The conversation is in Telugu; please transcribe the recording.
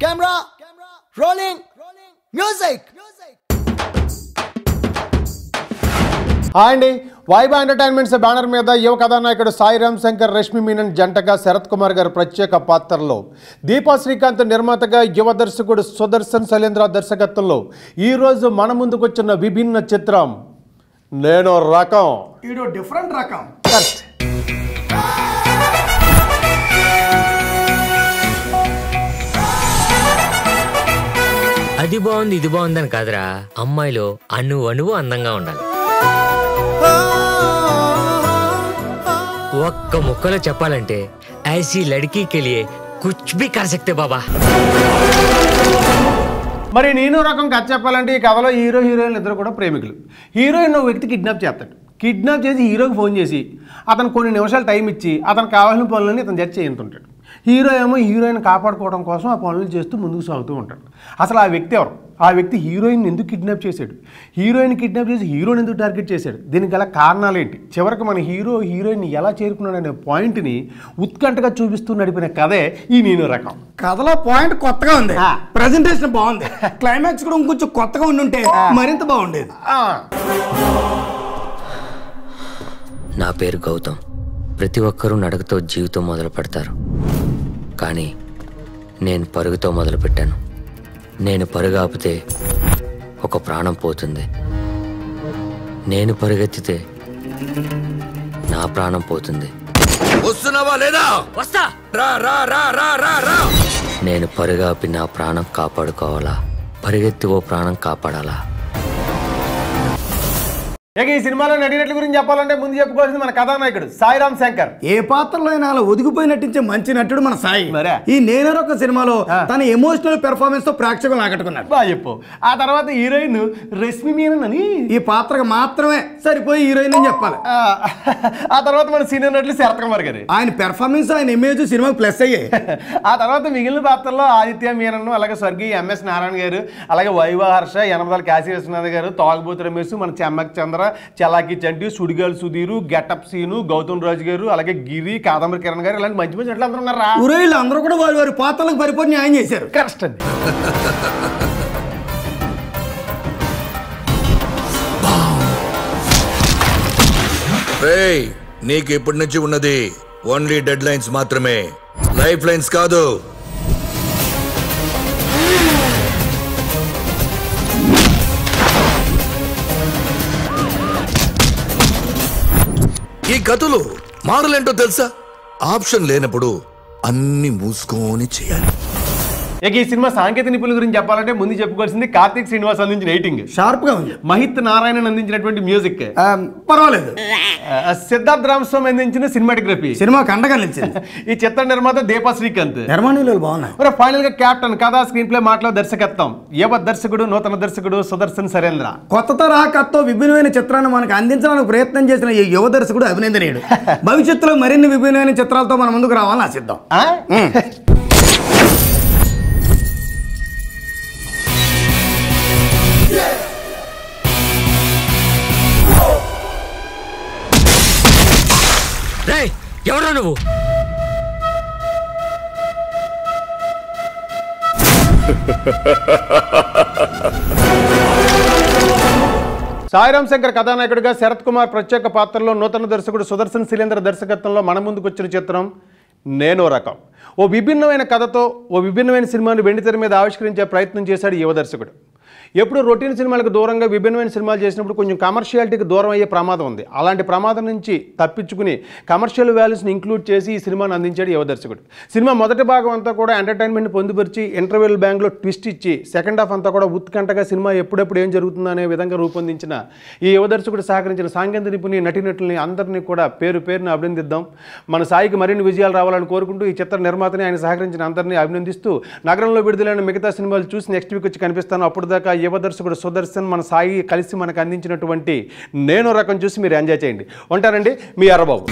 Camera rolling music. హాయ్ అండి. వైభవ్ ఎంటర్టైన్మెంట్స్ బ్యానర్ మీద యువ కథానాయకుడు సాయిరామ్ శంకర్, రష్మి మీనన్ జంటగా శరత్ కుమార్ గారు ప్రత్యేక పాత్రలో, దీపా శ్రీకాంత్ నిర్మాతగా యువ దర్శకుడు సుదర్శన్ శైలేంద్ర దర్శకత్వంలో ఈరోజు మన ముందుకు వచ్చిన విభిన్న చిత్రం నేను రకం. డిఫరెంట్ రకం. అది బాగుంది ఇది బాగుందని కాదురా, అమ్మాయిలో అణువు అందంగా ఉండాలి. ఒక్క ముక్కలో చెప్పాలంటే ఐసీ లడ్కీకి లియే కుచ్ భీ కర్ సక్తే బాబా. మరి నేను రకం కథ చెప్పాలంటే ఈ కథలో హీరో హీరోయిన్లు ఇద్దరు కూడా ప్రేమికులు. హీరోయిన్ ఒక వ్యక్తి కిడ్నాప్ చేస్తాడు. కిడ్నాప్ చేసి హీరోకి ఫోన్ చేసి అతను కొన్ని నిమిషాలు టైం ఇచ్చి అతను కావాల్సిన పనులని ఇతను జడ్జ్ చేయింటుంటాడు. హీరో ఏమో హీరోయిన్ కాపాడుకోవడం కోసం ఆ పనులు చేస్తూ ముందుకు సాగుతూ ఉంటాడు. అసలు ఆ వ్యక్తి ఎవరు? ఆ వ్యక్తి హీరోయిన్ ఎందుకు కిడ్నాప్ చేశాడు? హీరోయిన్ కిడ్నాప్ చేసి హీరోని ఎందుకు టార్గెట్ చేశాడు? దీనికి గల కారణాలు ఏంటి? చివరికి మన హీరోయిన్ ఎలా చేరుకున్నాడు అనే పాయింట్ని ఉత్కంఠగా చూపిస్తూ నడిపిన కథే ఈ నేను రకం. కథలో పాయింట్ కొత్తగా ఉంది, ప్రెజెంటేషన్ బాగుంది, క్లైమాక్స్ కూడా ఇంకొంచెం కొత్తగా ఉండుంటే మరింత బాగుండేది. నా పేరు గౌతమ్. ప్రతి ఒక్కరూ నడకతో జీవితం మొదలు పెడతారు, కానీ నేను పరుగుతో మొదలుపెట్టాను. నేను పరుగు ఆపితే ఒక ప్రాణం పోతుంది, నేను పరుగెత్తితే నా ప్రాణం పోతుంది. వస్తున్నావా లేదా? వస్తా. నేను పరుగు ఆపి నా ప్రాణం కాపాడుకోవాలా, పరిగెత్తి ఓ ప్రాణం కాపాడాలా? ఇక ఈ సినిమాలో నటినట్ల గురించి చెప్పాలంటే ముందు చెప్పుకోవాల్సింది మన కథానాయకుడు సాయిరామ్ శంకర్. ఏ పాత్రలో అయినా అలా ఒదిగిపోయి నటించే మంచి నటుడు మన సాయి. ఈ నేను ఒక సినిమాలో తన ఎమోషనల్ పెర్ఫార్మెన్స్ తో ప్రేక్షకులు ఆకట్టుకున్నాడు. బాగా చెప్పు. ఆ తర్వాత హీరోయిన్ రష్మి మీనన్ అని ఈ పాత్రకు మాత్రమే సరిపోయి హీరోయిన్ అని చెప్పాలి. ఆ తర్వాత మన సీనియర్ నటులు శరత్ కుమార్ గారు. ఆయన పెర్ఫార్మెన్స్, ఆయన ఇమేజ్ సినిమాకి ప్లస్ అయ్యాయి. ఆ తర్వాత మిగిలిన పాత్రల్లో ఆదిత్య మీనన్, అలాగే స్వర్గీయ ఎంఎస్ నారాయణ గారు, అలాగే వైభవ్ హర్ష, యనమదాల కాశీ విశ్వనాథ్ గారు, తాగుబోతు రమేష్, మన చెమ్మక్ చంద్ర, చలాకి చంటి, సుడిగాలు సుధీరు, గెటప్ సీను, గౌతమ్ రాజు గారు, అలాగే గిరి, కాదంబరి కిరణ్ గారు, ఇలాంటి మంచి మంచి నటులు అందరూ ఉన్నారా. వీళ్ళు అందరూ కూడా వారి వారి పాత్రలకు పరిపూర్ణ న్యాయం చేశారు. కరెక్ట్ అండి. నీకు ఇప్పటి నుంచి ఉన్నది ఓన్లీ డెడ్ లైన్స్ మాత్రమే, లైఫ్ లైన్స్ కాదు. ఈ కథలో మారలేంటో తెలుసా? ఆప్షన్ లేనప్పుడు అన్ని మూసుకొని చేయాలి. ఇక ఈ సినిమా సాంకేతిక నిపుణుల గురించి చెప్పాలంటే ముందు చెప్పుకోవాల్సింది కార్తీక్ శ్రీనివాస్ అందించిన ఎడిటింగ్ షార్ప్ గా ఉంది. మహిత్ నారాయణన్ అందించినటువంటి మ్యూజిక్ పర్వాలేదు. సిద్ధార్థ్ రామస్వామి అందించిన సినిమాటోగ్రఫీ సినిమా కండగా నిలిచింది. ఈ చిత్ర నిర్మాత దీపా శ్రీకాంత్. నిర్మాణాలు బాగున్నాయి. ఫైనల్ గా కెప్టెన్, కథా, స్క్రీన్ ప్లే, మాటల దర్శకత్వం యువ దర్శకుడు, నూతన దర్శకుడు సుదర్శన్ శైలేంద్ర. కొత్త తరహా కథతో విభిన్నమైన చిత్రాన్ని మనకు అందించడానికి ప్రయత్నం చేసిన ఈ యువ దర్శకుడు అభినందనీయుడు. భవిష్యత్తులో మరిన్ని విభిన్నమైన చిత్రాలతో మన ముందుకు రావాలని ఆశిద్దాం. ఎవరా నువ్వు? సాయిరామ్ శంకర్ కథానాయకుడిగా శరత్ కుమార్ ప్రత్యేక పాత్రలో నూతన దర్శకుడు సుదర్శన్ శైలేంద్ర దర్శకత్వంలో మన ముందుకు వచ్చిన చిత్రం నేను రకం. ఓ విభిన్నమైన కథతో ఓ విభిన్నమైన సినిమాను వెండితెర మీద ఆవిష్కరించే ప్రయత్నం చేశాడు యువ దర్శకుడు. ఎప్పుడు రొటీన్ సినిమాలకు దూరంగా విభిన్నమైన సినిమాలు చేసినప్పుడు కొంచెం కమర్షియాలిటీకి దూరం అయ్యే ప్రమాదం ఉంది. అలాంటి ప్రమాదం నుంచి తప్పించుకుని కమర్షియల్ వాల్యూస్ని ఇంక్లూడ్ చేసి ఈ సినిమాను అందించాడు యువ దర్శకుడు. సినిమా మొదటి భాగం అంతా కూడా ఎంటర్టైన్మెంట్ పొందుపరిచి ఇంటర్వెల్ బ్యాంగ్లో ట్విస్ట్ ఇచ్చి సెకండ్ హాఫ్ అంతా కూడా ఉత్కంఠగా సినిమా ఎప్పుడెప్పుడు ఏం జరుగుతుందో అనే విధంగా రూపొందించిన ఈ యువ దర్శకుడు సహకరించిన సాంకేతిక నిపుణుని, నటీనటుల్ని అందరినీ కూడా పేరు పేరుని అభినందిద్దాం. మన సాయికి మరిన్ని విజయాలు రావాలని కోరుకుంటూ ఈ చిత్ర నిర్మాతని, ఆయన సహకరించిన అందరినీ అభినందిస్తూ నగరంలో విడుదలైన మిగతా సినిమాలు చూసి నెక్స్ట్ వీక్ వచ్చి కనిపిస్తాను. అప్పుడు దాకా యువ దర్శకుడు సుదర్శన్, మన సాయి కలిసి మనకు అందించినటువంటి నేను రకం చూసి మీరు ఎంజాయ్ చేయండి. ఉంటారండి, మీ ఎర్రబాబు.